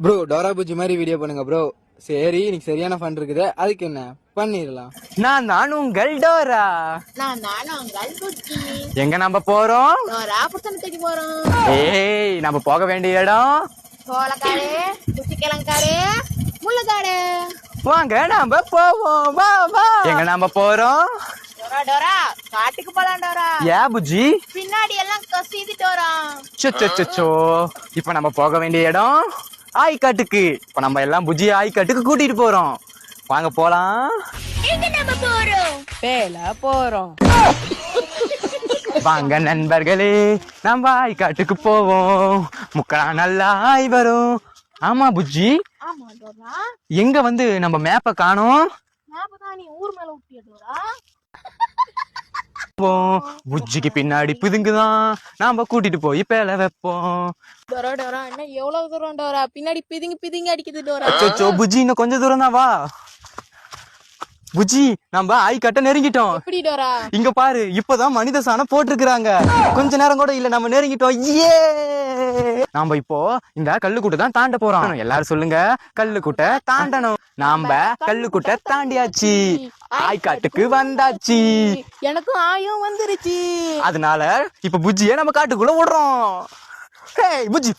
Bro Dora பூஜி மாதிரி video பண்ணுங்க bro. சரி இன்னைக்கு சரியான ஃபன் இருக்குது, அதுக்கு என்ன பண்ணிடலாம். நான் உங்கள் டோரா. நானும் உங்கள் பூச்சி. எங்க நம்ம போறோம்? டோரா புத்தனத்துக்கு போறோம். ஏய் நம்ம போக வேண்டிய இடம் சோளக்காடு, குச்சிக்கிழங்காடு, முள்ளக்காடு. வாங்க நாம போவோம். வா வா. எங்க நாம போறோம்? டோரா டோரா காட்டுக்கு போலாம் டோரா. ஏ புஜி பின்னாடி எல்லாம் கசிதிட்டு வரோம். சொச்சோ. இப்ப நம்ம போக வேண்டிய இடம் ஆய்காட்டுக்கு. இப்ப நம்ம எல்லாம் புஜி ஆய்காட்டுக்கு கூட்டிட்டு போறோம். வாங்க போலாம். எங்க நம்ம போறோம்? பேல போறோம். வாங்க நண்பர்களே, நம்ம ஆய்காட்டுக்கு போவோம். முக்கடா நல்லா ஆய் வரும். ஆமா புஜ்ஜி, ஆமா டோரா. எங்க வந்து நம்ம மேப்பை காணோம். ஞாபகம் நீ ஊர் மேல ஊட்டிய டோரா. புஜ்ஜிக்கு பின்னாடி பிதுங்குதான், நாம கூட்டிட்டு போய் பேல வைப்போம். டோரா டோரா என்ன எவ்வளவு தூரம் டோரா? பின்னாடி பிதுங்கி பிதுங்கி அடிக்குது டோரா. சொச்சோ புஜ்ஜி, இன்னும் கொஞ்சம் தூரம் தான். வா புஜ்ஜி, நம்ம ஆய்காட்ட நெருங்கிட்டோம். எப்படி டோரா? இங்க பாரு, இப்பதான் மனித சாணம் போட்டிருக்கிறாங்க. கொஞ்ச நேரம் கூட இல்ல, நம்ம நெருங்கிட்டோம். ஏ நாம இப்போ இந்த கல்லுக்கூட்டை தான் தாண்ட போறோம். எல்லாரும் சொல்லுங்க, கல்லுக்கூட்டை தாண்டணும். நாம கல்லுக்கூட்டை தாண்டியாச்சு, ஆய்காட்டுக்கு வந்தாச்சு. எனக்கும் ஆயம் வந்துருச்சு. அதனால இப்ப புஜ்ஜியை நம்ம காட்டுக்குள்ள விடுறோம். ஹே புஜ்ஜி.